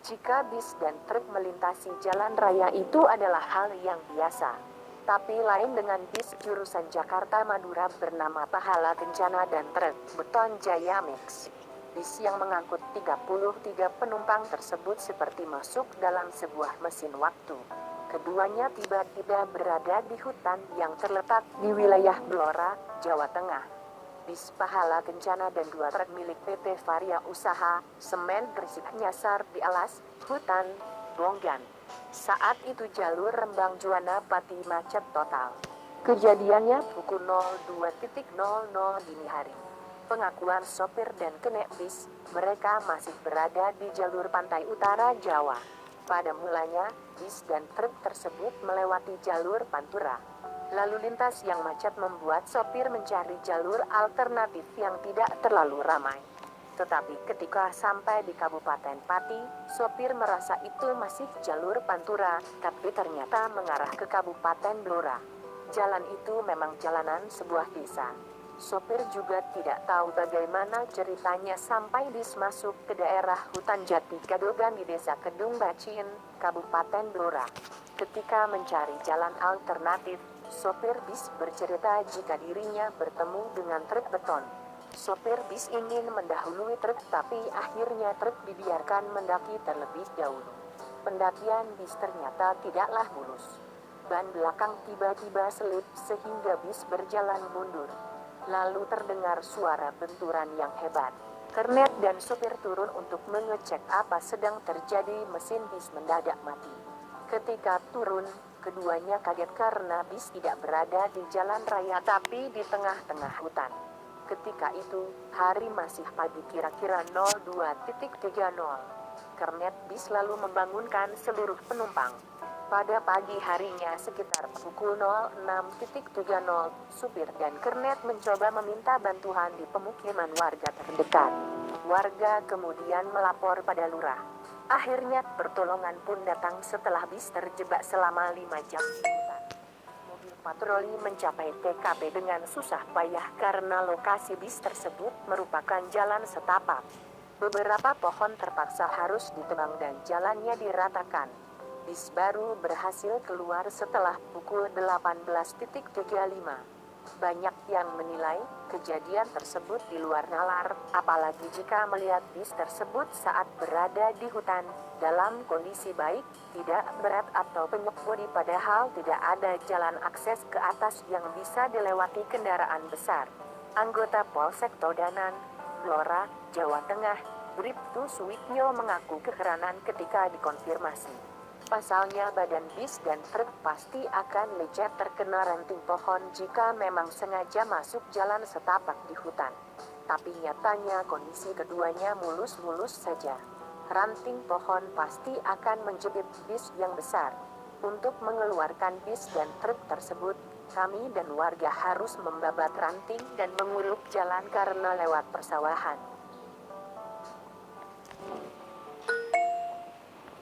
Jika bis dan truk melintasi jalan raya itu adalah hal yang biasa. Tapi lain dengan bis jurusan Jakarta-Madura bernama Pahala Kencana dan truk beton Jaya Mix. Bis yang mengangkut 33 penumpang tersebut seperti masuk dalam sebuah mesin waktu. Keduanya tiba-tiba berada di hutan yang terletak di wilayah Blora, Jawa Tengah. Bis Pahala Kencana dan dua truk milik PT Varia Usaha Semen Gresik nyasar di alas hutan Bonggan. Saat itu jalur Rembang Juwana Pati macet total. Kejadiannya pukul 02.00 dini hari. Pengakuan sopir dan kenek bis, mereka masih berada di jalur pantai utara Jawa. Pada mulanya, bis dan truk tersebut melewati jalur Pantura. Lalu lintas yang macet membuat sopir mencari jalur alternatif yang tidak terlalu ramai. Tetapi ketika sampai di Kabupaten Pati, sopir merasa itu masih jalur Pantura, tapi ternyata mengarah ke Kabupaten Blora. Jalan itu memang jalanan sebuah desa. Sopir juga tidak tahu bagaimana ceritanya sampai bis masuk ke daerah hutan Jati Gadogan di desa Kedung Bacin, Kabupaten Blora. Ketika mencari jalan alternatif, sopir bis bercerita jika dirinya bertemu dengan truk beton. Sopir bis ingin mendahului truk tapi akhirnya truk dibiarkan mendaki terlebih dahulu. Pendakian bis ternyata tidaklah mulus. Ban belakang tiba-tiba selip sehingga bis berjalan mundur. Lalu terdengar suara benturan yang hebat. Kernet dan sopir turun untuk mengecek apa sedang terjadi. Mesin bis mendadak mati. Ketika turun, keduanya kaget karena bis tidak berada di jalan raya tapi di tengah-tengah hutan. Ketika itu, hari masih pagi kira-kira 02.30. Kernet bis lalu membangunkan seluruh penumpang. Pada pagi harinya sekitar pukul 06.30, supir dan kernet mencoba meminta bantuan di pemukiman warga terdekat. Warga kemudian melapor pada lurah. Akhirnya pertolongan pun datang setelah bis terjebak selama 5 jam. Mobil patroli mencapai TKP dengan susah payah karena lokasi bis tersebut merupakan jalan setapak. Beberapa pohon terpaksa harus ditebang dan jalannya diratakan. Bis baru berhasil keluar setelah pukul 18.35. Banyak yang menilai kejadian tersebut di luar nalar, apalagi jika melihat bis tersebut saat berada di hutan, dalam kondisi baik, tidak berat atau penyok-bodi padahal tidak ada jalan akses ke atas yang bisa dilewati kendaraan besar. Anggota Polsek Todanan, Blora, Jawa Tengah, Bribtu Suwitnyo mengaku keheranan ketika dikonfirmasi. Pasalnya badan bis dan truk pasti akan lecet terkena ranting pohon jika memang sengaja masuk jalan setapak di hutan. Tapi nyatanya kondisi keduanya mulus-mulus saja. Ranting pohon pasti akan menjepit bis yang besar. Untuk mengeluarkan bis dan truk tersebut, kami dan warga harus membabat ranting dan menguruk jalan karena lewat persawahan.